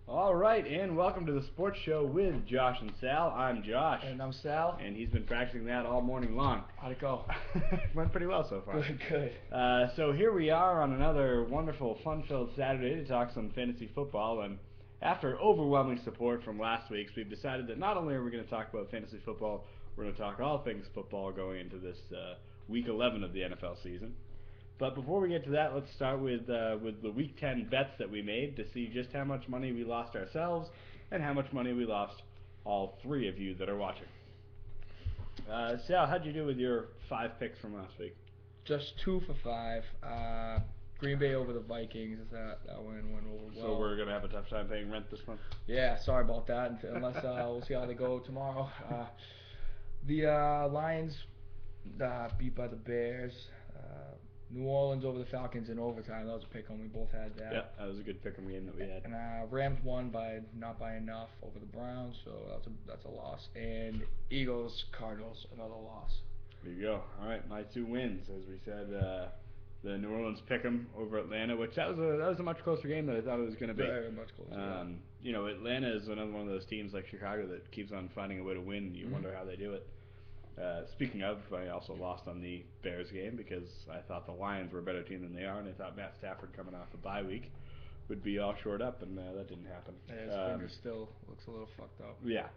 All right, and welcome to the sports show with Josh and Sal. I'm Josh. And I'm Sal. And he's been practicing that all morning long. How'd it go? Went pretty well so far. Good. So here we are on another wonderful, fun-filled Saturday to talk some fantasy football. And after overwhelming support from last week's, we've decided that not only are we going to talk about fantasy football, we're going to talk all things football going into this week 11 of the NFL season. But before we get to that, let's start with the Week 10 bets that we made to see just how much money we lost ourselves and how much money we lost all three of you that are watching. Sal, how'd you do with your 5 picks from last week? Just 2 for 5. Green Bay over the Vikings. That went over well. So we're gonna have a tough time paying rent this month. Yeah, sorry about that. Unless we'll see how they go tomorrow. The Lions beat by the Bears. New Orleans over the Falcons in overtime. That was a pick 'em. We both had that. Yeah, that was a good pick 'em game that we had. And Rams won by not by enough over the Browns, so that's a loss. And Eagles Cardinals, another loss. There you go. All right, my 2 wins, as we said. The New Orleans pick 'em over Atlanta, which that was a much closer game than I thought it was going to be. Very much closer. You know, Atlanta is another one of those teams like Chicago that keeps on finding a way to win. You wonder how they do it. Speaking of, I also lost on the Bears game because I thought the Lions were a better team than they are, and I thought Matt Stafford coming off a bye week would be all shored up, and that didn't happen. Yeah, his finger still looks a little fucked up. Yeah.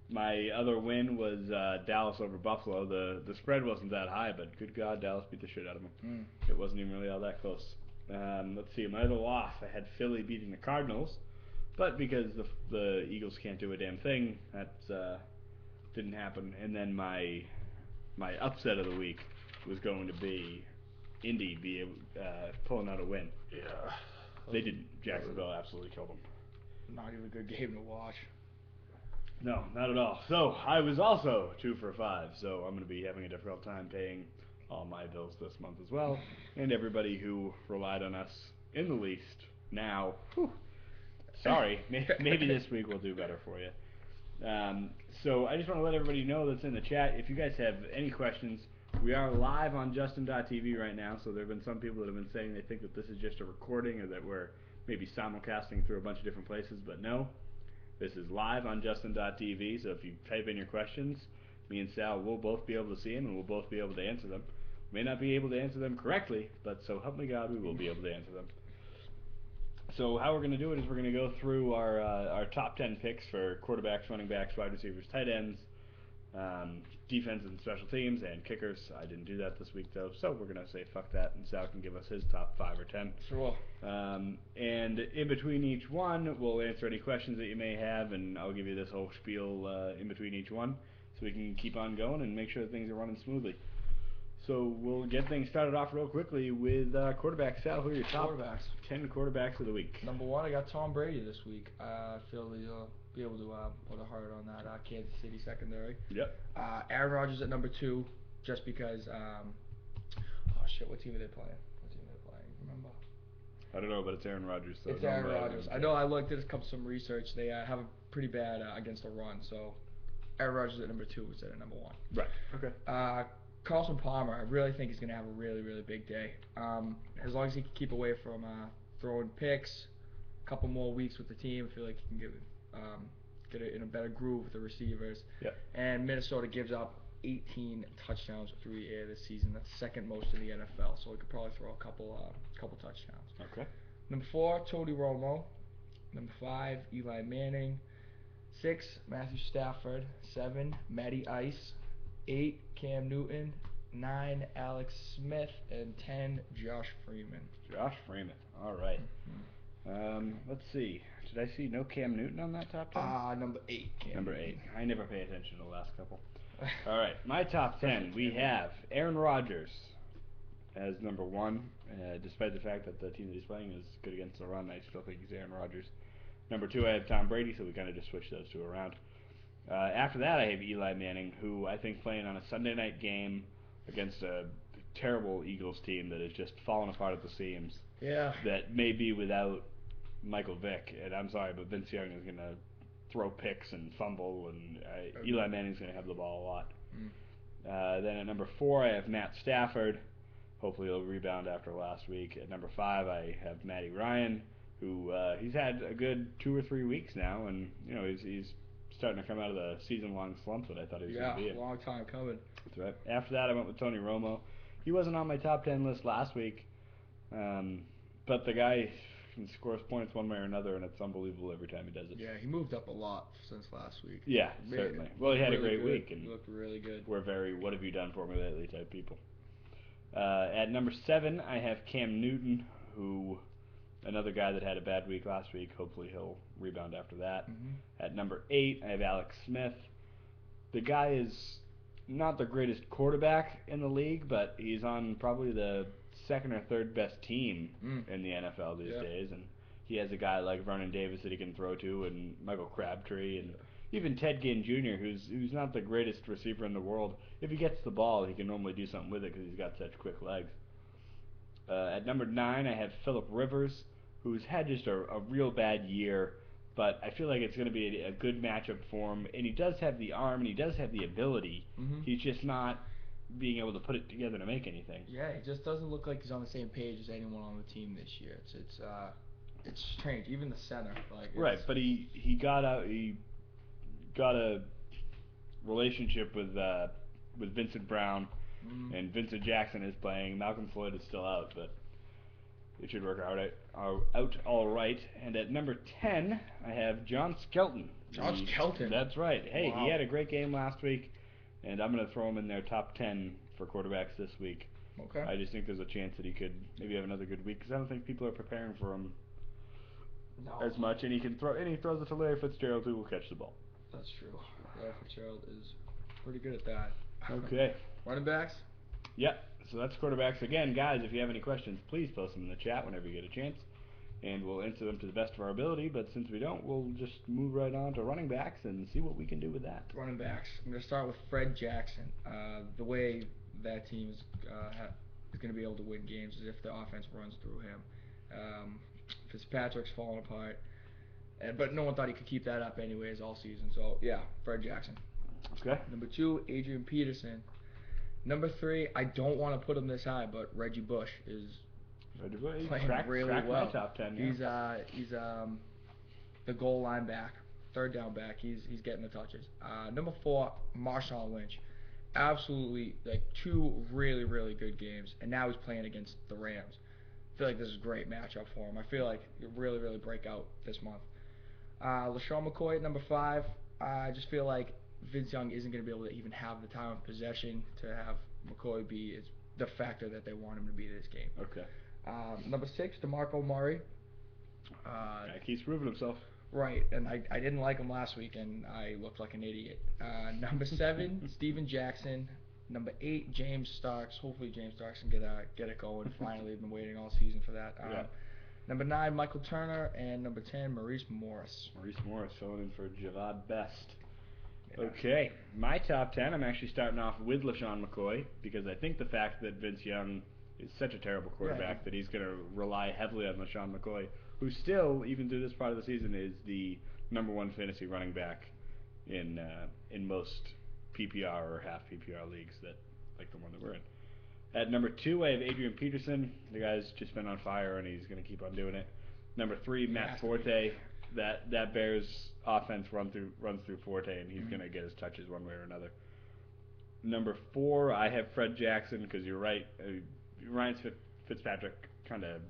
My other win was Dallas over Buffalo. The spread wasn't that high, but good God, Dallas beat the shit out of them. It wasn't even really all that close. Let's see, my other loss, I had Philly beating the Cardinals, but because the Eagles can't do a damn thing, that didn't happen. And then my upset of the week was going to be Indy pulling out a win. Yeah. They didn't. Jacksonville absolutely killed them. Not even a good game to watch. No, not at all. So I was also 2 for 5. So I'm going to be having a difficult time paying all my bills this month as well, and everybody who relied on us in the least. Now, sorry, maybe this week we'll do better for you. So I just want to let everybody know that's in the chat. If you guys have any questions, we are live on Justin.tv right now. So there have been some people that have been saying they think that this is just a recording or that we're maybe simulcasting through a bunch of different places, but no. This is live on Justin.tv, so if you type in your questions, me and Sal will both be able to see them, and we'll both be able to answer them. May not be able to answer them correctly, but so help me God, we will be able to answer them. So how we're going to do it is we're going to go through our top 10 picks for quarterbacks, running backs, wide receivers, tight ends, defense and special teams, and kickers. I didn't do that this week, though, so we're going to say fuck that, and Sal can give us his top 5 or 10. Sure. And in between each one, we'll answer any questions that you may have, and I'll give you this whole spiel in between each one, so we can keep on going and make sure that things are running smoothly. So we'll get things started off real quickly with quarterbacks. Sal, who are your top 10 quarterbacks of the week? Number 1, I got Tom Brady this week. I feel he'll be able to put a heart on that Kansas City secondary. Yep. Aaron Rodgers at number 2, just because. What team are they playing? Remember? I don't know, but it's Aaron Rodgers. So it's Aaron Rodgers. I know. I looked at some research. They have a pretty bad against the run. So Aaron Rodgers at number 2 instead of number 1. Right. Okay. Carson Palmer, I really think he's going to have a really, really big day. As long as he can keep away from throwing picks, a couple more weeks with the team, I feel like he can get it in a better groove with the receivers. Yep. And Minnesota gives up 18 touchdowns through the air this season. That's second most in the NFL, so he could probably throw a couple touchdowns. Okay. Number 4, Tony Romo. Number 5, Eli Manning. 6, Matthew Stafford. 7, Matty Ice. 8, Cam Newton. 9, Alex Smith. And 10, Josh Freeman. Josh Freeman. All right. Let's see. Did I see no Cam Newton on that top 10? Number 8. Number 8. I never pay attention to the last couple. All right. My top 10. We have Aaron Rodgers as number 1. Despite the fact that the team that he's playing is good against the run, I still think he's Aaron Rodgers. Number 2, I have Tom Brady, so we kind of just switched those two around. After that, I have Eli Manning, who I think playing on a Sunday night game against a terrible Eagles team that is just falling apart at the seams. Yeah. That may be without Michael Vick, and I'm sorry, but Vince Young is going to throw picks and fumble, and Eli Manning's going to have the ball a lot. Then at number 4, I have Matt Stafford. Hopefully he'll rebound after last week. At number 5, I have Matty Ryan. who he's had a good 2 or 3 weeks now, and he's starting to come out of the season-long slump that I thought he was going Yeah, to be in. long time coming. That's right. After that, I went with Tony Romo. He wasn't on my top 10 list last week, um, but the guy can score points one way or another, and it's unbelievable every time he does it. Yeah, he moved up a lot since last week. Yeah, certainly. Well, he had a great week, and he looked really good. we're very "what have you done for me lately" type people. At number 7, I have Cam Newton, who another guy that had a bad week last week. Hopefully, he'll rebound after that. Mm-hmm. At number 8, I have Alex Smith. The guy is not the greatest quarterback in the league, but he's on probably the second or third best team in the NFL these days, and he has a guy like Vernon Davis that he can throw to, and Michael Crabtree, and even Ted Ginn Jr., who's not the greatest receiver in the world. If he gets the ball, he can normally do something with it because he's got such quick legs. At number 9, I have Phillip Rivers, who's had just a real bad year, but I feel like it's going to be a good matchup for him. And he does have the arm, and he does have the ability. Mm-hmm. He's just not being able to put it together to make anything. Yeah, he just doesn't look like he's on the same page as anyone on the team this year. It's strange. Even the center, right, but he got a relationship with Vincent Brown, and Vincent Jackson is playing. Malcolm Floyd is still out, but it should work out all right. And at number 10, I have John Skelton. John Skelton. That's right. Hey, wow. He had a great game last week, and I'm going to throw him in their top 10 for quarterbacks this week. Okay. I just think there's a chance that he could maybe have another good week because I don't think people are preparing for him as much, and he throws it to Larry Fitzgerald, who will catch the ball. That's true. Larry Fitzgerald is pretty good at that. Okay. Running backs? Yep. So that's quarterbacks. Again, guys, if you have any questions, please post them in the chat whenever you get a chance, and we'll answer them to the best of our ability. But since we don't, we'll just move right on to running backs and see what we can do with that. Running backs. I'm going to start with Fred Jackson. The way that team is going to be able to win games is if the offense runs through him. Fitzpatrick's falling apart, but no one thought he could keep that up anyways all season. So, yeah, Fred Jackson. Okay. Number 2, Adrian Peterson. Number 3, I don't want to put him this high, but Reggie Bush is playing really well. My top 10, yeah. He's the goal line back, third down back. He's getting the touches. Number 4, Marshawn Lynch. Absolutely, 2 really, really good games, and now he's playing against the Rams. I feel like this is a great matchup for him. I feel like he'll really, really break out this month. LaShawn McCoy at number 5. I just feel like Vince Young isn't going to be able to even have the time of possession to have McCoy be the factor that they want him to be this game. Okay. Number 6, DeMarco Murray. Guy keeps proving himself. Right, and I didn't like him last week, and I looked like an idiot. Number 7, Steven Jackson. Number 8, James Starks. Hopefully James Starks can get it going. Finally, I've been waiting all season for that. Number 9, Michael Turner, and number 10, Maurice Morris. Maurice Morris filling in for Javad Best. Yeah. Okay, my top 10, I'm actually starting off with LaShawn McCoy because I think the fact that Vince Young is such a terrible quarterback that he's going to rely heavily on LaShawn McCoy, who still, even through this part of the season, is the number 1 fantasy running back in most PPR or half PPR leagues that like the one that we're in. At number 2, I have Adrian Peterson. The guy's just been on fire, and he's going to keep on doing it. Number 3, Matt Forte. That Bears offense runs through Forte, and he's going to get his touches one way or another. Number 4, I have Fred Jackson because you're right. Ryan Fitzpatrick kind of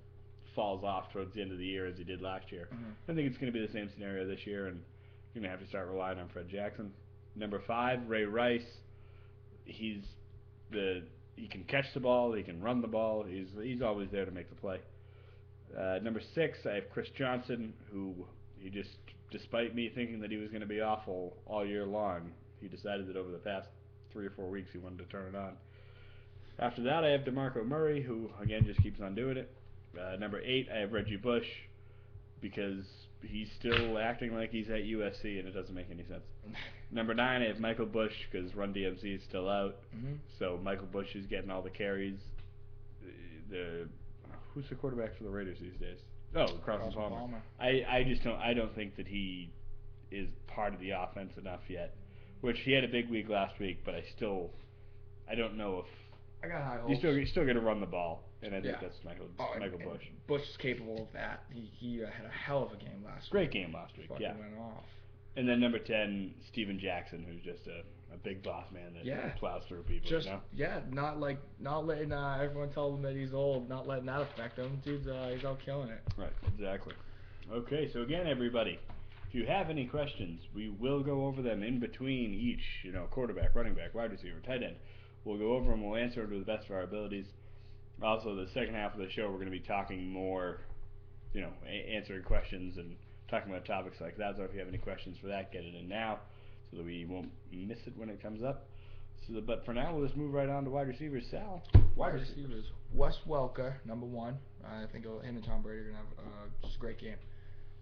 falls off towards the end of the year as he did last year. I think it's going to be the same scenario this year, and you're going to have to start relying on Fred Jackson. Number 5, Ray Rice. He can catch the ball. He can run the ball. He's always there to make the play. Number 6, I have Chris Johnson, who he just, despite me thinking that he was going to be awful all year long, he decided that over the past 3 or 4 weeks he wanted to turn it on. After that, I have DeMarco Murray, who again just keeps on doing it. Number 8, I have Reggie Bush because he's still acting like he's at USC, and it doesn't make any sense. Number 9, I have Michael Bush because Run DMC is still out, so Michael Bush is getting all the carries. Who's the quarterback for the Raiders these days? Oh, Carson Palmer. I don't think that he is part of the offense enough yet. Which he had a big week last week, but I don't know if I got high You hopes. still got to run the ball, and I think Yeah. that's Michael And Bush. Bush is capable of that. He had a hell of a game last Great week. game last week, Fucking yeah. went off. And then number 10, Steven Jackson, who's just a big boss man that Yeah. plows through people. Just You know? not letting everyone tell him that he's old, not letting that affect him. Dude's he's out killing it. Right, exactly. Okay, so again, everybody, if you have any questions, we will go over them in between each, quarterback, running back, wide receiver, tight end. We'll go over them. We'll answer them to the best of our abilities. Also, the second half of the show, we're going to be talking more, answering questions and talking about topics like that. So if you have any questions for that, get it in now so that we won't miss it when it comes up. But for now, we'll just move right on to wide receivers. Sal, wide receivers. Wes Welker, number 1. I think him and Tom Brady are going to have just a great game.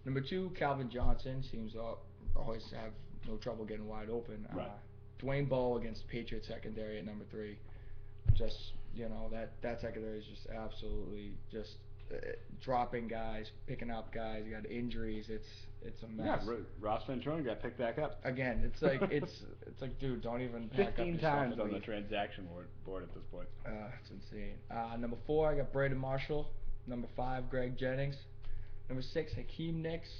Number 2, Calvin Johnson seems to always have no trouble getting wide open. Right. Dwayne Bowe against Patriots secondary at number 3. Just, that secondary is just absolutely just dropping guys, picking up guys. You got injuries. It's a mess. Yeah, Ross Ventrone got picked back up. Again, it's like, dude, don't even pack 15 up times on the transaction board at this point. It's insane. Number 4, I got Braden Marshall. Number 5, Greg Jennings. Number 6, Hakeem Nicks.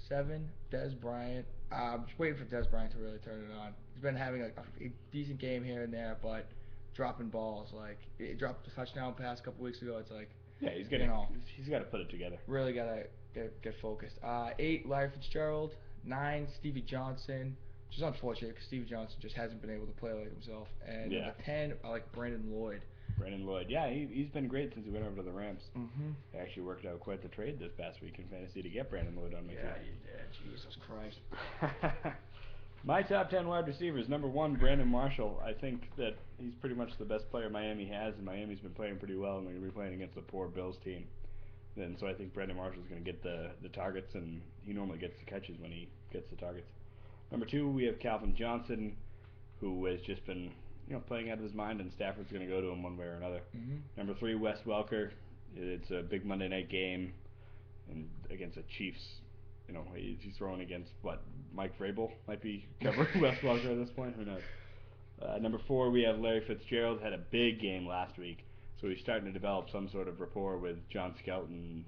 7, Dez Bryant. I'm just waiting for Dez Bryant to really turn it on. He's been having a decent game here and there, but dropping balls. Like, he dropped a touchdown pass a couple weeks ago. It's like, yeah, he's got to put it together. Really got to get focused. 8, Larry Fitzgerald. 9, Stevie Johnson. Which is unfortunate because Stevie Johnson just hasn't been able to play like himself. And number 10, I like Brandon Lloyd. Brandon Lloyd, yeah, he's been great since he went over to the Rams. Mm-hmm. It actually worked out quite the trade this past week in fantasy to get Brandon Lloyd on my team. Yeah, you did. Jesus Christ. My top 10 wide receivers. Number 1, Brandon Marshall. I think that he's pretty much the best player Miami has, and Miami's been playing pretty well, and they're going to be playing against the poor Bills team. And so I think Brandon Marshall's going to get the targets, and he normally gets the catches when he gets the targets. Number 2, we have Calvin Johnson, who has just been playing out of his mind, and Stafford's going to go to him one way or another. Mm-hmm. Number 3, Wes Welker. It's a big Monday night game, and against the Chiefs. He's throwing against Mike Vrabel might be covering Wes Welker at this point. Who knows? Number 4, we have Larry Fitzgerald. Had a big game last week, so he's starting to develop some sort of rapport with John Skelton.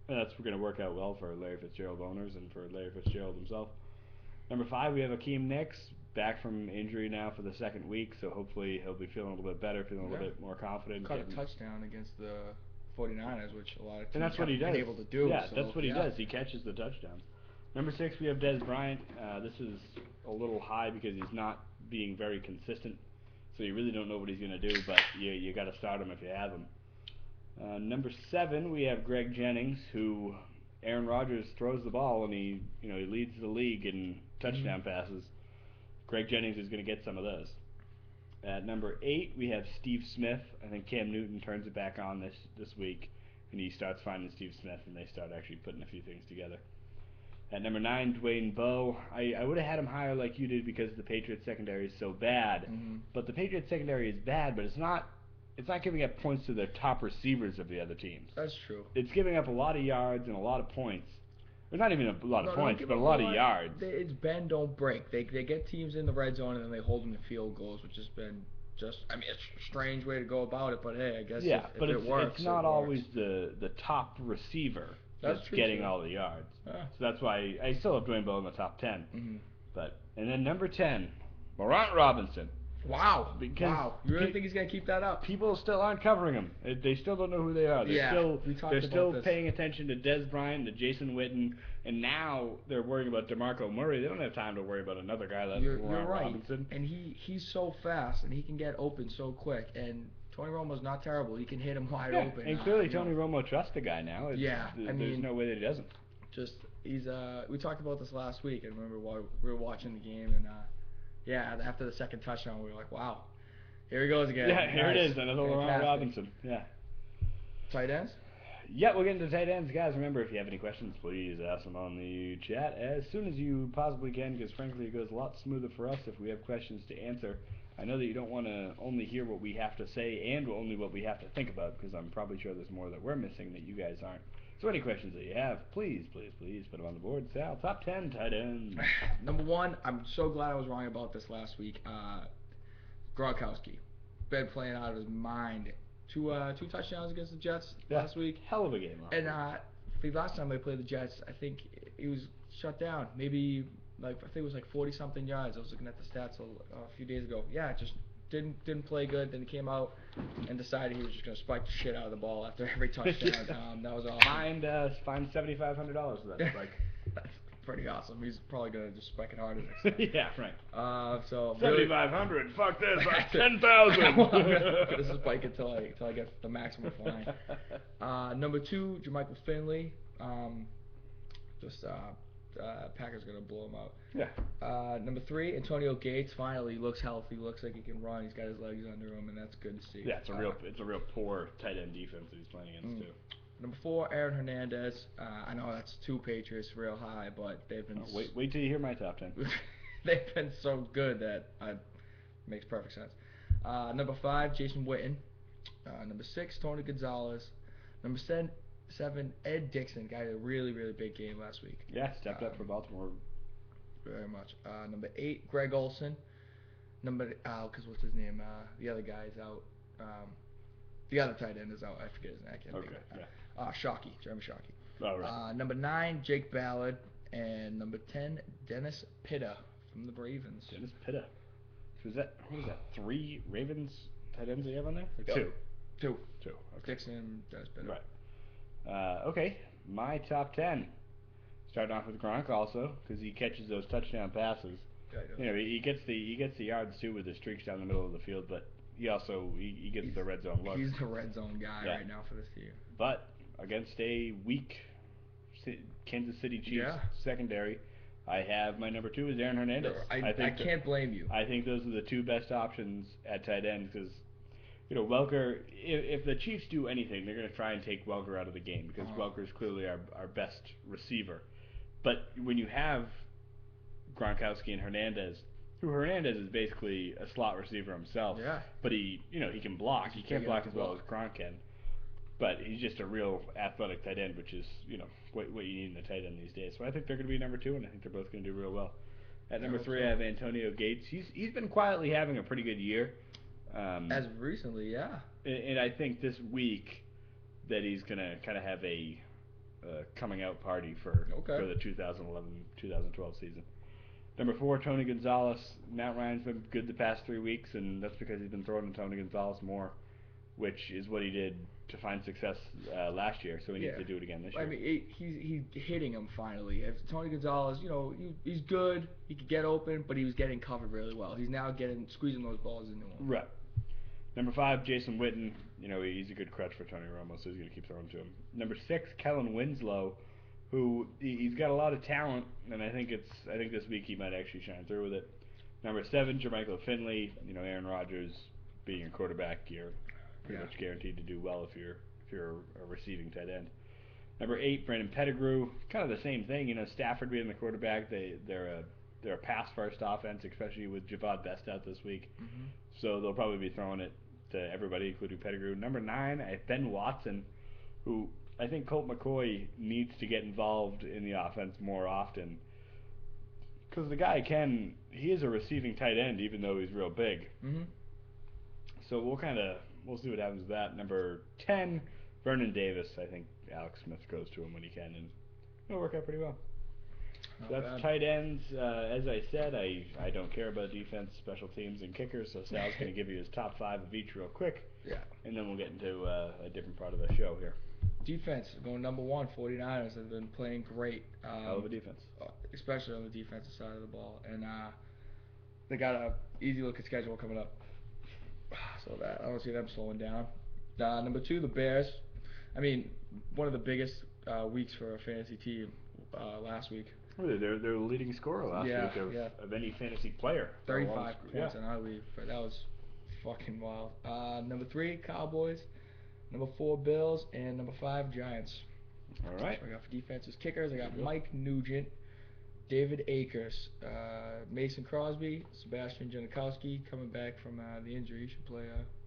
And that's going to work out well for Larry Fitzgerald owners and for Larry Fitzgerald himself. Number 5, we have Hakeem Nicks, back from injury now for the second week, so hopefully he'll be feeling a little bit better, feeling a little bit more confident. Caught a touchdown against the 49ers, which a lot of teams and that's what he does. been able to do. Yeah, so, that's what he does. He catches the touchdowns. Number 6, we have Dez Bryant. This is a little high because he's not being very consistent, so you really don't know what he's going to do, but you got to start him if you have him. Number 7, we have Greg Jennings, who Aaron Rodgers throws the ball, and he leads the league in touchdown passes. Greg Jennings is going to get some of those. At number 8, we have Steve Smith. I think Cam Newton turns it back on this week, and he starts finding Steve Smith, and they start actually putting a few things together. At number 9, Dwayne Bowe. I would have had him higher like you did because the Patriots secondary is so bad. Mm-hmm. But the Patriots secondary is bad, but it's not giving up points to their top receivers of the other teams. That's true. It's giving up a lot of yards and a lot of points. There's not even a lot of points, but a lot of yards. It's bend, don't break. They get teams in the red zone and then they hold them to field goals, which has been it's a strange way to go about it, but hey, I guess if it works, it's not always the top receiver that's getting all the yards. So that's why I still have Dwayne Bowe in the top 10. Mm-hmm. And then number 10, Morant Robinson. Wow. You really think he's going to keep that up? People still aren't covering him. They still don't know who they are. They're still paying attention to Dez Bryant, to Jason Witten, and now they're worrying about DeMarco Murray. They don't have time to worry about another guy like Morant Robinson. And he's so fast, and he can get open so quick, and Tony Romo's not terrible. He can hit him wide open. And clearly Tony Romo trusts the guy now. There's no way that he doesn't. We talked about this last week, and remember while we were watching the game, and after the second touchdown, we were like, wow, here he goes again. Yeah, here it is, another Morant Robinson. Yeah. Tight ends? Yeah, we'll get into tight ends. Guys, remember, if you have any questions, please ask them on the chat as soon as you possibly can, because frankly, it goes a lot smoother for us if we have questions to answer. I know that you don't want to only hear what we have to say and only what we have to think about, because I'm probably sure there's more that we're missing that you guys aren't. So any questions that you have, please put them on the board. Sal, top 10 tight ends. Number 1, I'm so glad I was wrong about this last week. Gronkowski. been playing out of his mind. Two touchdowns against the Jets Yeah, last week. hell of a game last And week. the last time they played the Jets, I think he was shut down. Maybe like I think it was like 40 something yards. I was looking at the stats a few days ago. Yeah, just didn't play good. Then he came out and decided he was just gonna spike the shit out of the ball after every touchdown. That was awesome. Fined $7,500 for that spike. That's pretty awesome. He's probably gonna just spike it harder next time. Yeah, right. So 7,500. Fuck this. That's 10,000. I'm gonna spike it till I get the maximum fine. Number 2, Jermichael Finley. Packers gonna blow him out. Yeah. Number 3, Antonio Gates. Finally looks healthy. Looks like he can run. He's got his legs under him, and that's good to see. Yeah, it's a real poor tight end defense that he's playing against too. Number 4, Aaron Hernandez. I know that's 2 Patriots real high, but they've been wait till you hear my top 10. they've been so good that makes perfect sense. Number 5, Jason Witten. Number 6, Tony Gonzalez. Number 7, Ed Dixon. Got a really big game last week. Yeah, stepped up for Baltimore. Very much. Number 8, Greg Olson. Because what's his name? The other guy is out. The other tight end is out. I forget his name. I can't think of it. Yeah. Shockey, Jeremy Shockey. Oh, right. Number 9, Jake Ballard, and number 10, Dennis Pitta from the Ravens. Dennis Pitta. What was that? 3 Ravens tight ends that you have on there? Or Yep. 2? 2. Okay. Dixon, Dennis Pitta. Right. Okay. My top 10. Starting off with Gronk also, because he catches those touchdown passes. Yeah, you know, he gets the yards too with the streaks down the middle of the field, but he also he gets the red zone look. He's the red zone guy right now for this team. But against a weak Kansas City Chiefs secondary, I have my number 2 is Aaron Hernandez. I can't blame you. I think those are the 2 best options at tight end because, you know, Welker, if the Chiefs do anything, they're going to try and take Welker out of the game because Welker is clearly our best receiver. But when you have Gronkowski and Hernandez, Hernandez is basically a slot receiver himself. Yeah. But he can block. He can't block as well as Gronk can. But he's just a real athletic tight end, which is, you know, what you need in a tight end these days. So I think they're going to be number 2, and I think they're both going to do real well. At number 3, I have Antonio Gates. He's been quietly having a pretty good year. As of recently, yeah. And I think this week that he's going to kind of have a coming out party for the 2011-2012 season. Number 4, Tony Gonzalez. Matt Ryan's been good the past 3 weeks, and that's because he's been throwing to Tony Gonzalez more, which is what he did to find success last year, so he needs to do it again this year. I mean, he's hitting him finally. If Tony Gonzalez, you know, he's good. He could get open, but he was getting covered really well. He's now squeezing those balls into him. Right. Number 5, Jason Witten. You know, he's a good crutch for Tony Romo, so he's going to keep throwing to him. Number 6, Kellen Winslow, who he's got a lot of talent, and I think this week he might actually shine through with it. Number 7, Jermichael Finley. You know, Aaron Rodgers being a quarterback, you're pretty much guaranteed to do well if you're a receiving tight end. Number 8, Brandon Pettigrew. Kind of the same thing. You know, Stafford being the quarterback, they're a pass first offense, especially with Javad Best out this week. Mm-hmm. So they'll probably be throwing it to everybody, including Pettigrew. Number 9, I have Ben Watson, who I think Colt McCoy needs to get involved in the offense more often. Because the guy he is a receiving tight end, even though he's real big. Mm-hmm. So we'll see what happens with that. Number 10, Vernon Davis. I think Alex Smith goes to him when he can, and it'll work out pretty well. So that's tight ends. As I said, I don't care about defense, special teams, and kickers, so Sal's going to give you his top 5 of each real quick. Yeah. And then we'll get into a different part of the show here. Defense, going number 1, 49ers have been playing great. Hell of a defense. Especially on the defensive side of the ball. And they got a easy looking schedule coming up. So that I don't see them slowing down. Number 2, the Bears. I mean, one of the biggest weeks for a fantasy team last week. They're the leading scorer last week of any fantasy player. 35 points in our league. That was fucking wild. Number 3, Cowboys. Number 4, Bills. And number 5, Giants. All right. So I got for defenses kickers. I got Mike Nugent, David Akers, Mason Crosby, Sebastian Janikowski coming back from the injury. He should play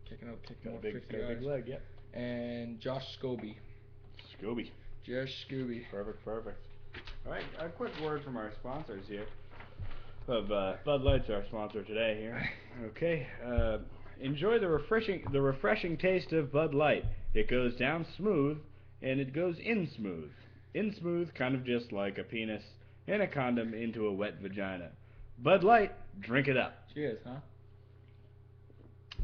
kicking more 50 yards. Big leg, And Josh Scobie. Josh Scobie. Perfect. All right, a quick word from our sponsors here. Bud Light's our sponsor today here. Okay, Enjoy the refreshing taste of Bud Light. It goes down smooth, and it goes in smooth. In smooth, kind of just like a penis and a condom into a wet vagina. Bud Light, drink it up. Cheers, huh?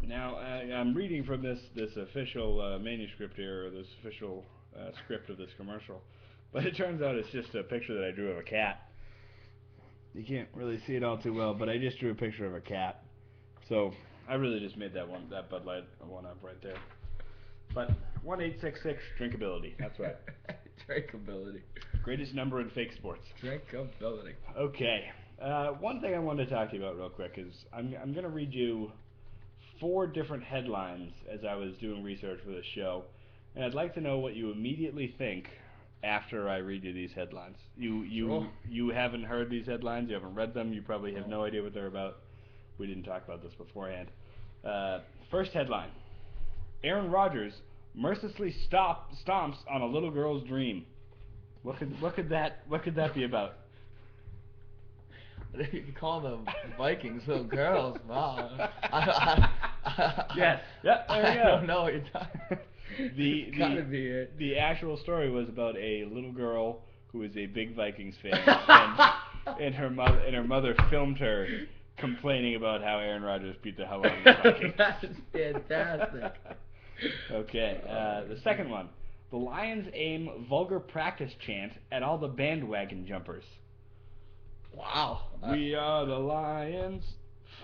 Now, I'm reading from this official manuscript here, or this official script of this commercial, but it turns out it's just a picture that I drew of a cat. You can't really see it all too well, but I just drew a picture of a cat. So I really just made that Bud Light one up right there. But 1866 drinkability. That's right. Drinkability. Greatest number in fake sports. Drinkability. Okay. One thing I wanted to talk to you about real quick is I'm going to read you 4 different headlines as I was doing research for this show, and I'd like to know what you immediately think after I read you these headlines. You haven't heard these headlines, you haven't read them, you probably have no idea what they're about. We didn't talk about this beforehand. First headline: Aaron Rodgers mercilessly stomps on a little girl's dream. What could that be about? You call them Vikings little girls. Wow. Yes. Yeah. There we go. I don't know what you're talking. Gotta be it. The actual story was about a little girl who is a big Vikings fan, and her mother filmed her complaining about how Aaron Rodgers beat the hell out of the Vikings. That's fantastic. Okay. The second one: the Lions aim vulgar practice chant at all the bandwagon jumpers. Wow. We are the Lions.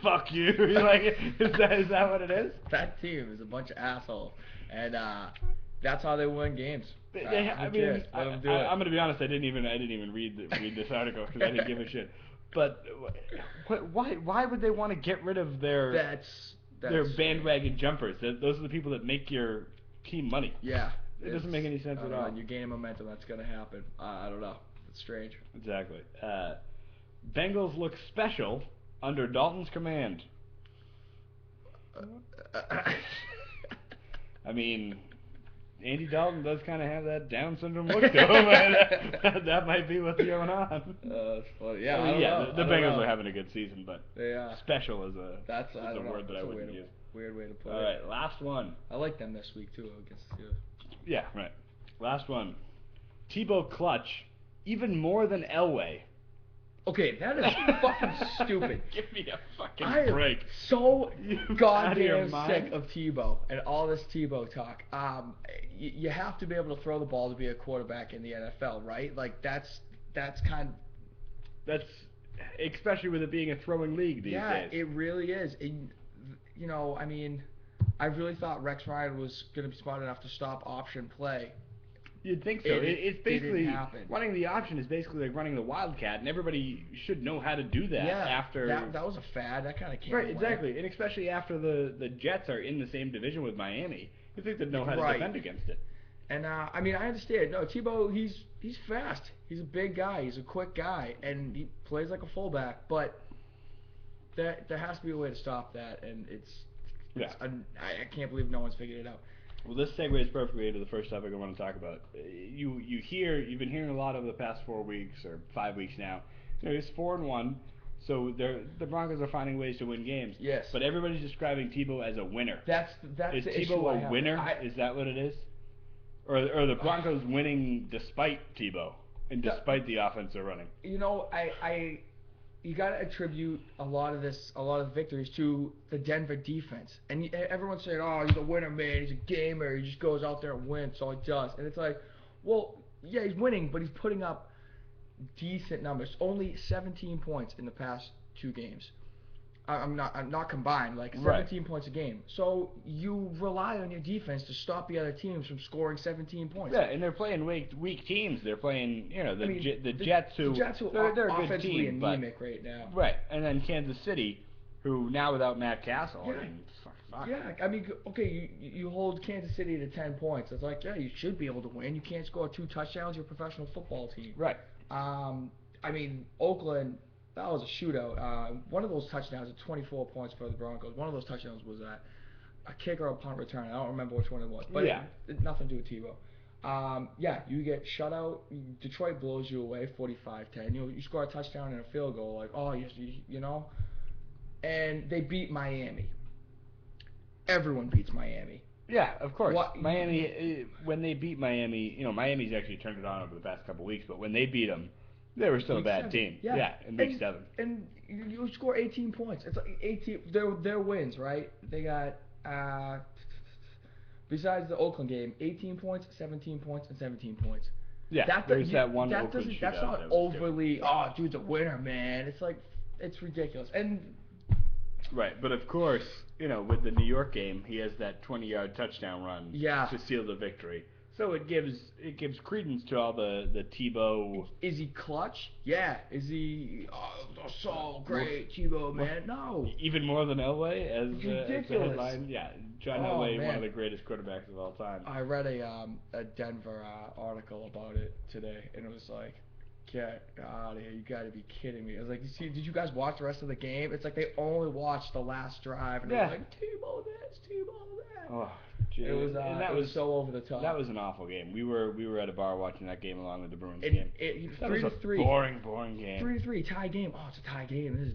Fuck you. Is that what it is? That team is a bunch of assholes, and that's how they win games. I'm gonna be honest. I didn't even read this article because I didn't give a shit. But why would they want to get rid of their bandwagon jumpers? Those are the people that make your team money. Yeah. It doesn't make any sense at all. You're gaining momentum. That's gonna happen. I don't know. It's strange. Exactly. Bengals look special under Dalton's command. I mean, Andy Dalton does kind of have that Down syndrome look to him. That might be what's going on. That's funny. Yeah, the Bengals are having a good season, but special is a word that I wouldn't use. Weird way to put it. All right, last one. I like them this week too. I guess. Yeah, right. Last one. Tebow clutch even more than Elway. Okay, that is fucking stupid. Give me a fucking break. I am so goddamn sick of Tebow and all this Tebow talk. You have to be able to throw the ball to be a quarterback in the NFL, right? Like that's especially with it being a throwing league these days. Yeah, it really is. I mean, I really thought Rex Ryan was going to be smart enough to stop option play. You'd think so. It's basically running the option is basically like running the wildcat, and everybody should know how to do that. Yeah, after that was a fad. That kind of came right, away. exactly, and especially after the Jets are in the same division with Miami, you think they'd know how to defend against it. And I mean, I understand. No, Tebow, he's fast. He's a big guy. He's a quick guy, and he plays like a fullback. But there has to be a way to stop that, and I can't believe no one's figured it out. Well, this segues perfectly into the first topic I want to talk about. You've been hearing a lot over the past 4 weeks or 5 weeks now. It's 4-1, so the Broncos are finding ways to win games. Yes. But everybody's describing Tebow as a winner. Is the issue Tebow a winner? Is that what it is? Or the Broncos winning despite Tebow and despite the offense they're running? You got to attribute a lot of the victories to the Denver defense. And everyone's saying, oh, he's a winner, man. He's a gamer. He just goes out there and wins. So he does. And it's like, well, yeah, he's winning, but he's putting up decent numbers. Only 17 points in the past 2 games. I'm not combined, like 17 points a game. So you rely on your defense to stop the other teams from scoring 17 points. Yeah, and they're playing weak teams. They're playing, the Jets who they're a good team, anemic right now. Right, and then Kansas City, who now without Matt Castle. Yeah. Fuck. Yeah, I mean, okay, you hold Kansas City to 10 points. It's like, yeah, you should be able to win. You can't score 2 touchdowns. You're a professional football team. Right. I mean, Oakland. That was a shootout. One of those touchdowns at 24 points for the Broncos. One of those touchdowns was a kick or a punt return. I don't remember which one it was. But it nothing to do with Tebow. You get shut out. Detroit blows you away 45-10. You score a touchdown and a field goal. Like, oh, you know. And they beat Miami. everyone beats Miami. Yeah, of course. What Miami, when they beat Miami, Miami's actually turned it on over the past couple weeks, but when they beat them, they were still a Week bad 7, team. yeah. In week 7. And you score 18 points. It's like 18. Their wins, right? They got besides the Oakland game, 18 points, 17 points, and 17 points. Yeah, there's that one Oakland shootout. That's not that overly. Oh, dude's a winner, man. It's like it's ridiculous. And right, but of course, with the New York game, he has that 20-yard touchdown run to seal the victory. So it gives credence to all the Tebow. Is he clutch? Yeah. Is he so great, Tebow, man? No. Even more than Elway as ridiculous. The headline. Yeah, John Elway, one of the greatest quarterbacks of all time. I read a Denver article about it today, and it was like, get out of here! You got to be kidding me! I was like, did you guys watch the rest of the game? It's like they only watched the last drive, and it was like Tebow this, Tebow that. Oh. It was so over the top. That was an awful game. We were at a bar watching that game along with the Bruins game. That 3-3. was a boring game. 3-3 tie game. Oh, it's a tie game.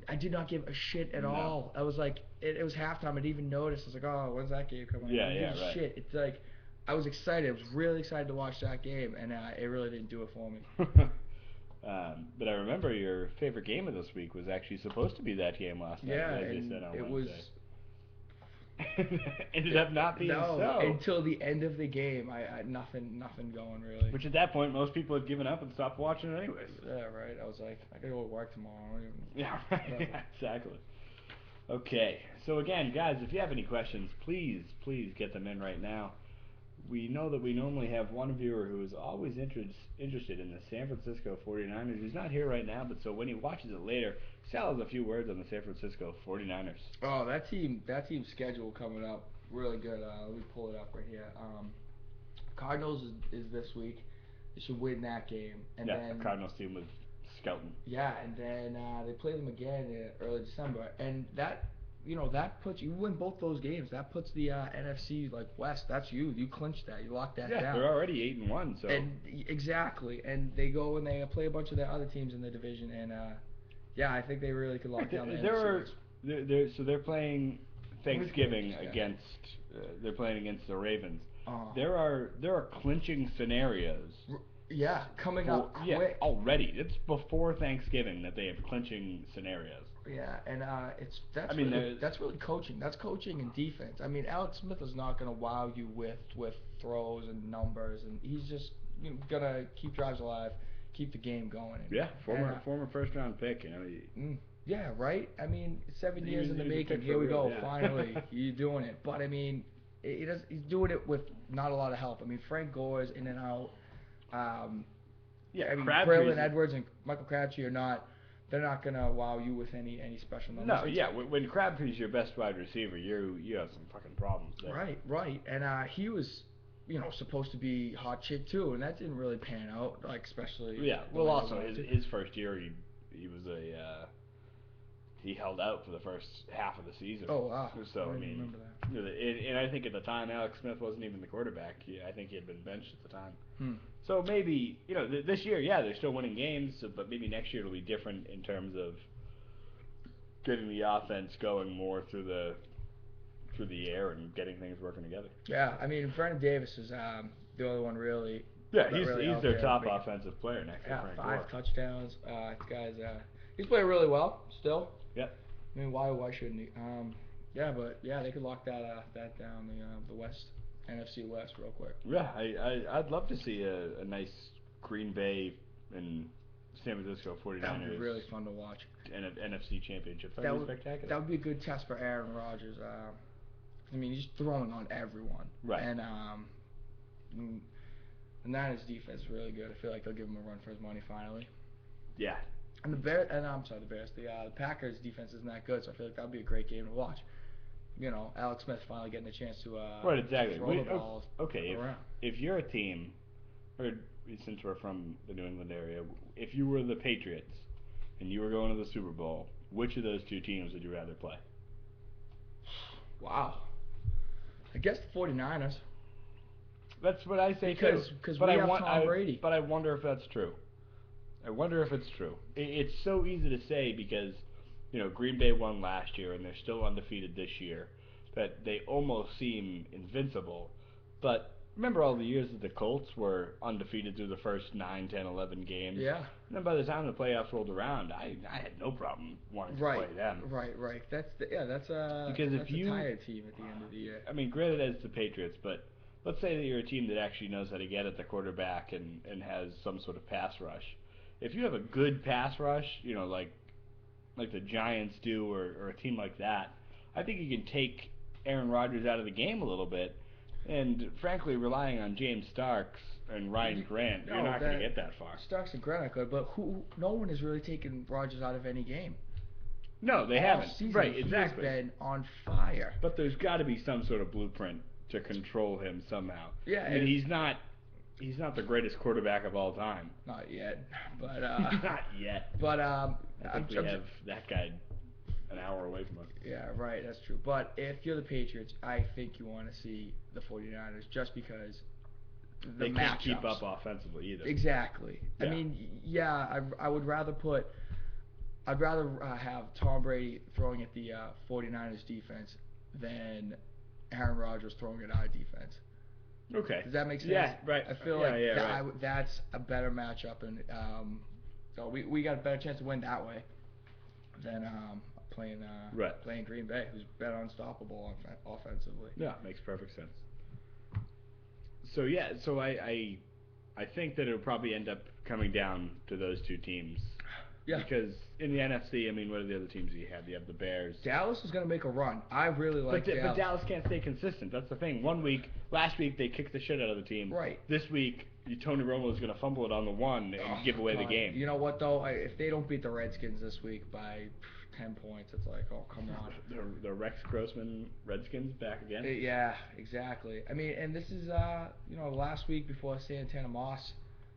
I did not give a shit at all. I was like, it was halftime. I didn't even notice. I was like, oh, when's that game coming? Yeah, right. Shit. It's like, I was excited. I was really excited to watch that game, and it really didn't do it for me. But I remember your favorite game of this week was actually supposed to be that game last night. Yeah, as you said on it Wednesday. was. Ended up not being so. Until the end of the game, I had nothing going really. Which at that point, most people had given up and stopped watching it anyways. Yeah, right. I was like, I gotta go to work tomorrow. Yeah, right. Exactly. Okay, so again, guys, if you have any questions, please get them in right now. We know that we normally have one viewer who is always interested in the San Francisco 49ers. He's not here right now, but so when he watches it later, Sal has a few words on the San Francisco 49ers. Oh, that team's schedule coming up really good. Let me pull it up right here. Cardinals is this week. They should win that game. And then the Cardinals team was scouting. Yeah, and then they play them again in early December, and that puts you win both those games. That puts the NFC West. That's you. You clinched that. You locked that down. Yeah, they're already 8-1. So. And exactly, and they go and they play a bunch of the other teams in the division, and I think they really could lock down the NFC. So they're playing Thanksgiving against. They're playing against the Ravens. There are clinching scenarios. Yeah, coming up quick. Yeah, already. It's before Thanksgiving that they have clinching scenarios. Yeah, and that's really coaching. That's coaching and defense. I mean, Alex Smith is not going to wow you with throws and numbers, and he's just gonna keep drives alive, keep the game going. Yeah, former first round pick. Yeah, right. I mean, 7 years in the making. Here we go. Yeah. Finally, you're doing it. But I mean, he's doing it with not a lot of help. I mean, Frank Gore's in and out. I mean, Braylon Edwards and Michael Crabtree are not. They're not gonna wow you with any special numbers. No, yeah. When Crabtree's your best wide receiver, you have some fucking problems there. Right. And he was, supposed to be hot shit too, and that didn't really pan out. Especially. Yeah. Well, also his first year, he was he held out for the first half of the season. Oh wow. So I remember that. And I think at the time Alex Smith wasn't even the quarterback. I think he had been benched at the time. So maybe this year, they're still winning games, but maybe next year it'll be different in terms of getting the offense going more through the air and getting things working together. Yeah, I mean Vernon Davis is the only one really. Yeah, he's their top offensive player next to Frank Gore. 5 touchdowns. He's playing really well still. Yep. I mean, why shouldn't he? They could lock that down the West. NFC West real quick. Yeah, I'd love to see a nice Green Bay and San Francisco 49ers. That would be really fun to watch. And an NFC Championship. That would be spectacular. That would be a good test for Aaron Rodgers. I mean, he's throwing on everyone. Right. And the Niners defense is really good. I feel like they'll give him a run for his money finally. Yeah. And the Bears. The Packers defense isn't that good, so I feel like that would be a great game to watch. Alex Smith finally getting a chance to right, exactly. throw the balls around. If you're a team, or since we're from the New England area, if you were the Patriots and you were going to the Super Bowl, which of those two teams would you rather play? Wow. I guess the 49ers. That's what I say because we have Tom Brady. But I wonder if that's true. It's so easy to say because Green Bay won last year, and they're still undefeated this year. that they almost seem invincible. But remember all the years that the Colts were undefeated through the first 9, 10, 11 games? Yeah. And then by the time the playoffs rolled around, I had no problem wanting to play them. Right. That's Because if a you, tired team at the end of the year. I mean, granted, as the Patriots, but let's say that you're a team that actually knows how to get at the quarterback and has some sort of pass rush. If you have a good pass rush, like the Giants do, or a team like that, I think you can take Aaron Rodgers out of the game a little bit. And frankly, relying on James Starks and Ryan Grant, you're not going to get that far. Starks and Grant are good, but no one has really taken Rodgers out of any game. No, they haven't. Season, right, exactly. He has been on fire. But there's got to be some sort of blueprint to control him somehow. Yeah, I mean, he's not the greatest quarterback of all time. Not yet, but not yet. But I think we have that guy an hour away from us. Yeah, right, that's true. But if you're the Patriots, I think you want to see the 49ers just because they can't keep up offensively either. Exactly. Yeah. I mean, yeah, I would rather have Tom Brady throwing at the 49ers defense than Aaron Rodgers throwing at our defense. Okay. Does that make sense? Yeah, right. I feel that's a better matchup, and so we got a better chance to win that way than playing Green Bay, who's been unstoppable offensively. Yeah, makes perfect sense. So I think that it'll probably end up coming down to those two teams. Yeah. Because in the NFC, I mean, what are the other teams you have? You have the Bears. Dallas is going to make a run. I really like Dallas. But Dallas can't stay consistent. That's the thing. Last week, they kicked the shit out of the team. Right. This week, Tony Romo is going to fumble it on the one and give away the game. You know what, though? If they don't beat the Redskins this week by 10 points, it's like, oh, come on. The Rex Grossman Redskins back again? Yeah, exactly. I mean, and this is, last week before Santana Moss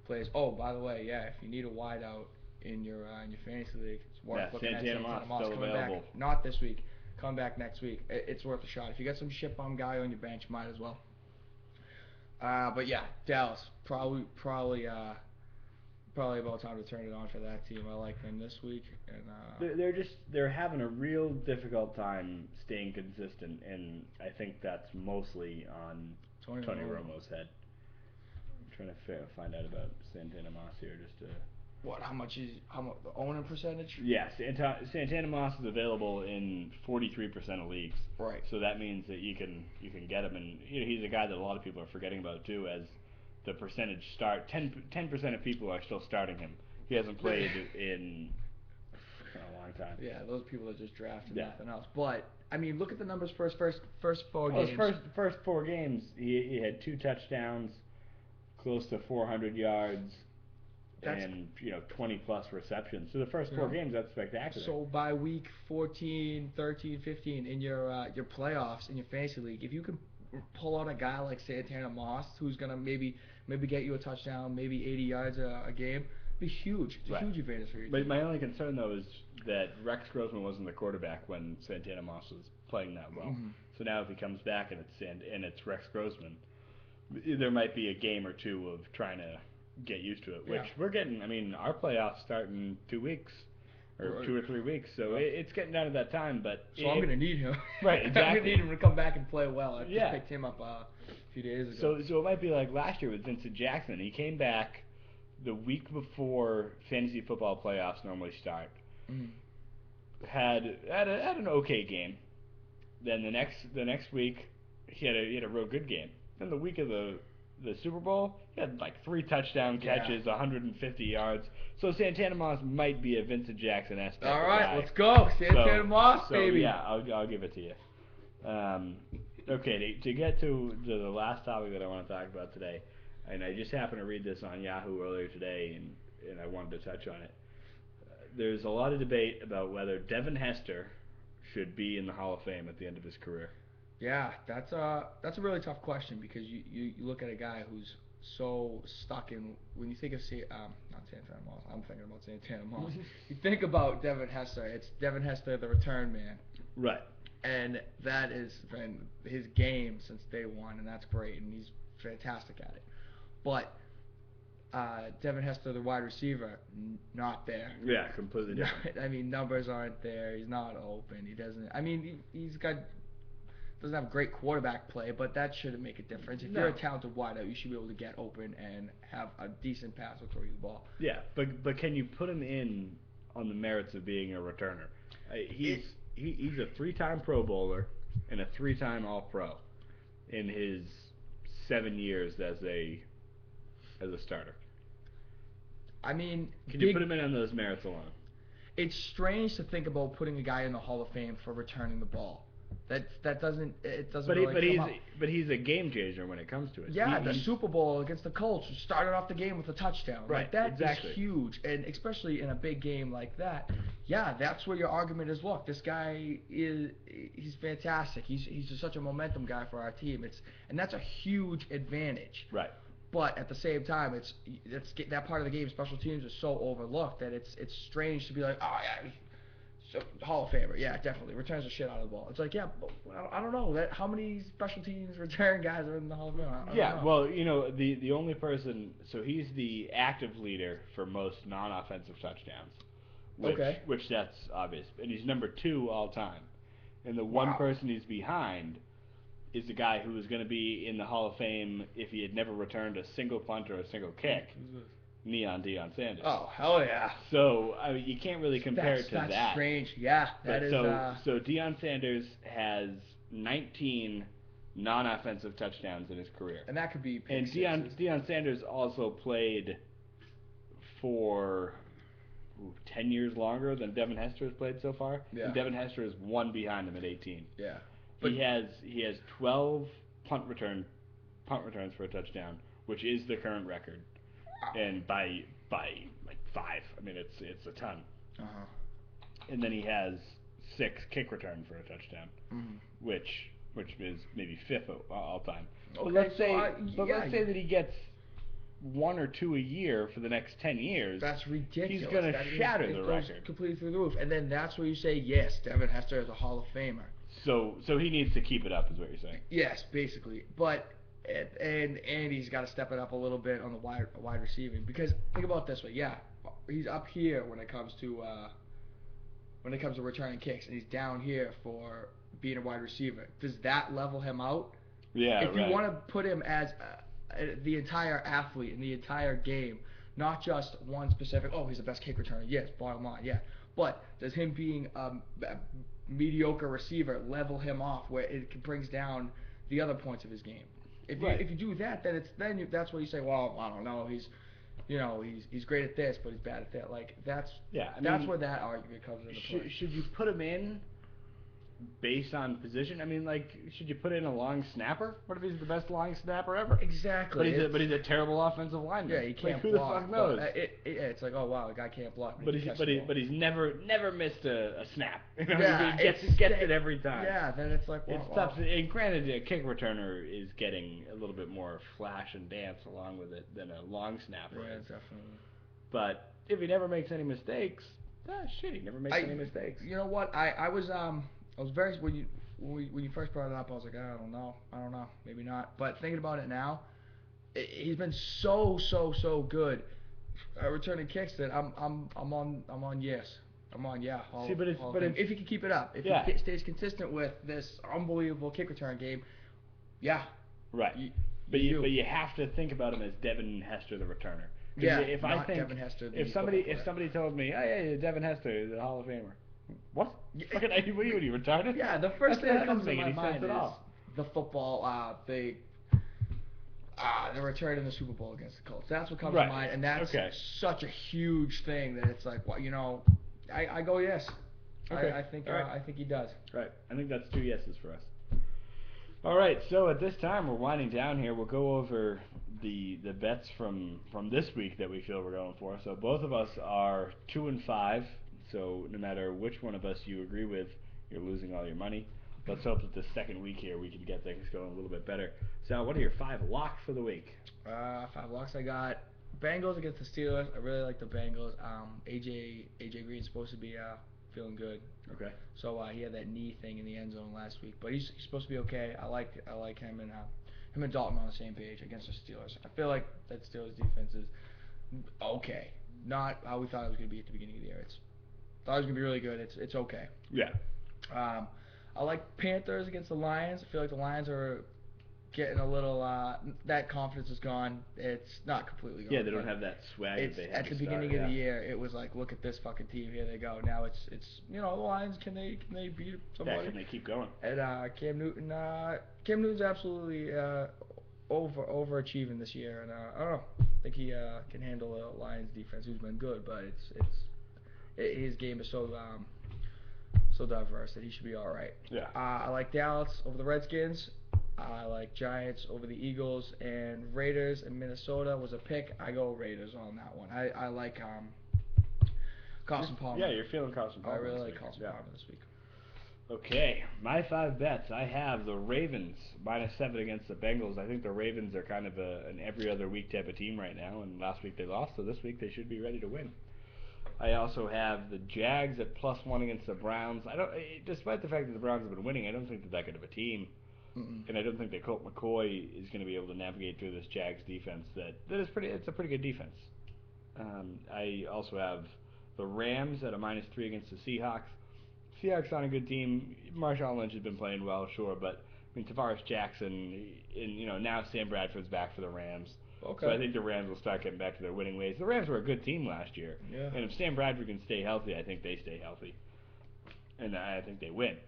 plays. Oh, by the way, yeah, if you need a wideout in your fantasy league, it's worth looking at Santana Moss still coming available. back. Not this week. Come back next week. It's worth a shot. If you got some shit bum guy on your bench, might as well. But yeah, Dallas probably about time to turn it on for that team. I like them this week, and they're having a real difficult time staying consistent, and I think that's mostly on Tony Romo's head. I'm trying to find out about Santana Moss here just to. How much the owning percentage? Yes, Santana Moss is available in 43% of leagues. Right. So that means that you can get him, and he's a guy that a lot of people are forgetting about too, as the percentage start. 10% of people are still starting him. He hasn't played in a long time. Yeah, those people are just drafted nothing else. But I mean, look at the numbers first 4 games. First 4 games, he had 2 touchdowns, close to 400 yards. And 20 plus receptions. So the first 4 games, that's spectacular. So by week 14, 13, 15 in your playoffs in your fantasy league, if you can pull out a guy like Santana Moss, who's gonna maybe get you a touchdown, maybe 80 yards a game, it'd be huge. It's a huge advantage for you. But my only concern though is that Rex Grossman wasn't the quarterback when Santana Moss was playing that well. Mm-hmm. So now if he comes back and it's Rex Grossman, there might be a game or two of trying to get used to it, which we're getting. I mean, our playoffs start in 2 weeks, or 2 or 3 weeks, so it's getting down to that time. But I'm going to need him. Right, exactly. I'm going to need him to come back and play well. I just picked him up a few days ago. So it might be like last year with Vincent Jackson. He came back the week before fantasy football playoffs normally start. Mm. Had an okay game. Then the next week he had a real good game. Then the week of the Super Bowl, he had like 3 touchdown catches, 150 yards. So Santana Moss might be a Vincent Jackson-esque All right, guy. Let's go, Santana Moss, baby. Yeah, I'll give it to you. Okay, to get to the last topic that I want to talk about today, and I just happened to read this on Yahoo earlier today, and I wanted to touch on it. There's a lot of debate about whether Devin Hester should be in the Hall of Fame at the end of his career. Yeah, that's a really tough question because you look at a guy who's so stuck in, when you think of not Santana Moss, I'm thinking about Santana Moss. You think about Devin Hester, it's Devin Hester, the return man. Right. And that has been his game since day one, and that's great, and he's fantastic at it. But Devin Hester, the wide receiver, not there. Yeah, completely different. I mean, numbers aren't there. He's not open. He doesn't. I mean, he's got doesn't have great quarterback play, but that shouldn't make a difference. If No. you're a talented wideout, you should be able to get open and have a decent pass or throw you the ball. Yeah, but can you put him in on the merits of being a returner? He's a 3-time Pro Bowler and a 3-time All Pro in his 7 years as a starter. I mean, Can you put him in on those merits alone? It's strange to think about putting a guy in the Hall of Fame for returning the ball. That doesn't But he's a game changer when it comes to it. Yeah, the Super Bowl against the Colts started off the game with a touchdown. Right, like, that exactly. is huge, and especially in a big game like that. Yeah, that's where your argument is. Look, this guy he's fantastic. He's just such a momentum guy for our team. And that's a huge advantage. Right. But at the same time, it's that part of the game, special teams, is so overlooked that it's strange to be like, oh yeah, so Hall of Famer, yeah, definitely returns the shit out of the ball. It's like, yeah, but I don't know how many special teams return guys are in the Hall of Fame. I don't know. Well, the only person, so he's the active leader for most non-offensive touchdowns. Which that's obvious, and he's number 2 all time. And the one person he's behind is the guy who was going to be in the Hall of Fame if he had never returned a single punt or a single kick. Deion Sanders. Oh, hell yeah. So, I mean, you can't really compare it to that. That's strange. Yeah, that is. So Deion Sanders has 19 non-offensive touchdowns in his career. And that could be pick And Deion Sanders also played for 10 years longer than Devin Hester has played so far. Yeah. And Devin Hester is 1 behind him at 18. Yeah. But he has 12 punt returns for a touchdown, which is the current record. And by like 5. I mean, it's a ton. Uh-huh. And then he has 6 kick return for a touchdown, which is maybe 5th all time. Okay, But let's say let's that he gets 1 or 2 a year for the next 10 years. That's ridiculous. He's going to shatter the record. Completely through the roof. And then that's where you say, yes, Devin Hester is a Hall of Famer. So he needs to keep it up, is what you're saying. Yes, basically. But and he's got to step it up a little bit on the wide receiving, because think about it this way. Yeah, he's up here when it comes to returning kicks, and he's down here for being a wide receiver. Does that level him out? Yeah. If you want to put him as the entire athlete in the entire game, not just one specific. Oh, he's the best kick returner. Yes, bottom line. Yeah. But does him being a mediocre receiver level him off where it brings down the other points of his game? If you do that, then that's where you say, well, I don't know, he's great at this, but he's bad at that. Like that's where that argument comes into play. Should you put him in based on position? I mean, like, should you put in a long snapper? What if he's the best long snapper ever? Exactly. But he's a terrible offensive lineman. Yeah, he can't who block. the fuck knows? It's like, oh wow, the guy can't block. But he's never missed a snap. Yeah, he gets it every time. Yeah, then it's like, well, it's tough. And granted, a kick returner is getting a little bit more flash and dance along with it than a long snapper. Yeah, definitely. But if he never makes any mistakes, he never makes any mistakes. You know what? I was very when you first brought it up, I was like, I don't know, maybe not. But thinking about it now, he's been so good at returning kicks that I'm on yes. I'm on yeah. If he can keep it up, if he stays consistent with this unbelievable kick return game, yeah. Right. But you have to think about him as Devin Hester, the returner. Yeah. Devin Hester. If somebody told me, oh yeah, Devin Hester is a Hall of Famer. What? Fucking, what are you retarded? Yeah, the first thing that comes to my mind is all. the football, the return in the Super Bowl against the Colts. That's what comes to mind, and that's such a huge thing that it's like, well, I go yes. Okay. I think he does. Right. I think that's 2 yeses for us. All right. So at this time, we're winding down here. We'll go over the bets from this week that we feel we're going for. So both of us are 2-5. So no matter which one of us you agree with, you're losing all your money. Let's hope that the second week here we can get things going a little bit better. So what are your 5 locks for the week? 5 locks I got. Bengals against the Steelers. I really like the Bengals. AJ Green's supposed to be feeling good. Okay. So he had that knee thing in the end zone last week, but he's supposed to be okay. I like him and Dalton on the same page against the Steelers. I feel like that Steelers defense is okay. Not how we thought it was going to be at the beginning of the year. Thought it was going to be really good. It's okay. Yeah. I like Panthers against the Lions. I feel like the Lions are getting a little that confidence is gone. It's not completely gone. Yeah, they don't but have that swag it's that they had at to the start, beginning of yeah. the year. It was like, look at this fucking team. Here they go. Now it's the Lions. Can they beat Yeah, somebody? can they keep going? And Cam Newton's absolutely overachieving this year, and I don't know. I think he can handle the Lions defense, who's been good, but his game is so diverse that he should be all right. Yeah. I like Dallas over the Redskins. I like Giants over the Eagles, and Raiders in Minnesota was a pick. I go Raiders on that one. I like Carson Palmer. Yeah, you're feeling Carson Palmer. I really this like week. Carson Yeah. Palmer this week. Okay, my 5 bets. I have the Ravens -7 against the Bengals. I think the Ravens are kind of an every other week type of team right now, and last week they lost, so this week they should be ready to win. I also have the Jags at +1 against the Browns. Despite the fact that the Browns have been winning, I don't think they're that good of a team, and I don't think that Colt McCoy is going to be able to navigate through this Jags defense. That is pretty. It's a pretty good defense. I also have the Rams at a -3 against the Seahawks. Seahawks on a good team. Marshawn Lynch has been playing well, sure, but I mean Tavares Jackson, and now Sam Bradford's back for the Rams. Okay. So I think the Rams will start getting back to their winning ways. The Rams were a good team last year, Yeah. and if Sam Bradford can stay healthy, I think they stay healthy, and I think they win.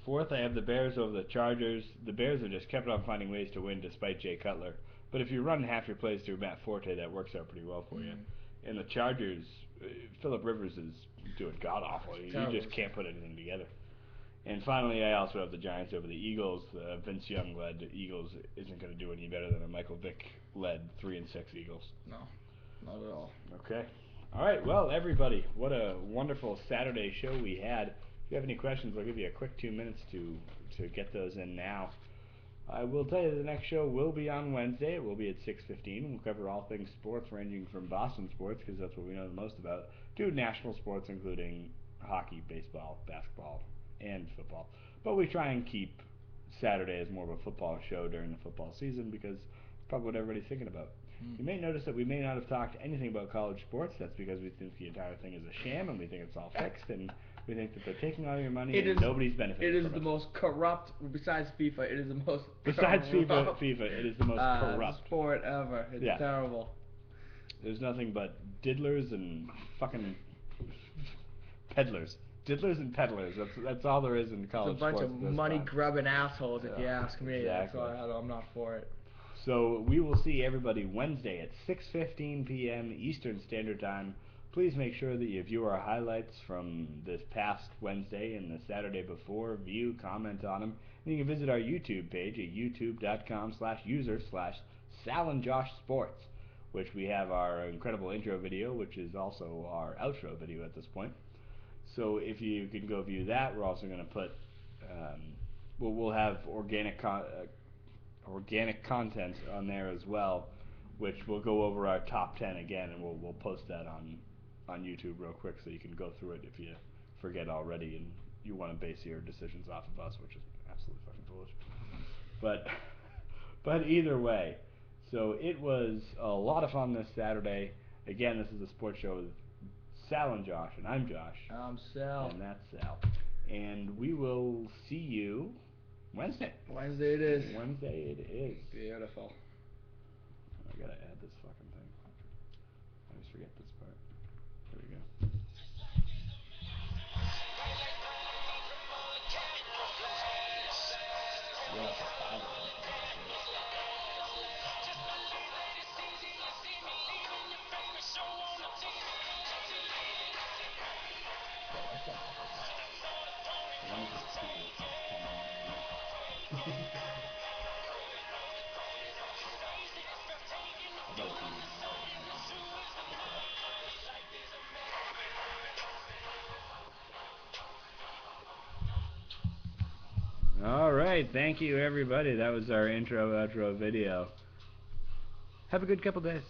Fourth, I have the Bears over the Chargers. The Bears have just kept on finding ways to win despite Jay Cutler. But if you run half your plays through Matt Forte, that works out pretty well for you. And the Chargers, Phillip Rivers is doing god awful. He just can't put anything together. And finally, I also have the Giants over the Eagles. Vince Young led Eagles isn't going to do any better than a Michael Vick led 3-6 Eagles. No, not at all. Okay. All right. Well, everybody, what a wonderful Saturday show we had. If you have any questions, I'll give you a quick 2 minutes to get those in now. I will tell you the next show will be on Wednesday. It will be at 6:15. We'll cover all things sports, ranging from Boston sports, because that's what we know the most about, to national sports, including hockey, baseball, basketball, and football. But we try and keep Saturday as more of a football show during the football season, because it's probably what everybody's thinking about. You may notice that we may not have talked anything about college sports. That's because we think the entire thing is a sham, and we think it's all fixed, and we think that they're taking all your money and nobody's benefiting It from is the most corrupt, besides FIFA, it is the most Besides corrupt, FIFA, it is the most corrupt sport ever. It's terrible. There's nothing but diddlers and fucking peddlers. Diddlers and peddlers. That's all there is in college sports. It's a bunch of money-grubbing assholes, if you ask me. Exactly. That's why I'm not for it. So we will see everybody Wednesday at 6:15 p.m. Eastern Standard Time. Please make sure that you view our highlights from this past Wednesday and the Saturday before. View, comment on them. And you can visit our YouTube page at youtube.com/user/SalAndJoshSports, which we have our incredible intro video, which is also our outro video at this point. So if you can go view that, we're also going to put, we'll have organic content on there as well, which we'll go over our top 10 again, and we'll post that on YouTube real quick, so you can go through it if you forget already and you want to base your decisions off of us, which is absolutely fucking foolish. But either way, so it was a lot of fun this Saturday. Again, this is a sports show with Sal and Josh, and I'm Josh. I'm Sal. And that's Sal. And we will see you Wednesday. Wednesday it is. Wednesday it is. Beautiful. I gotta add this fucking thing. I always forget this part. There we go. All right, thank you everybody. That was our intro outro video. Have a good couple days.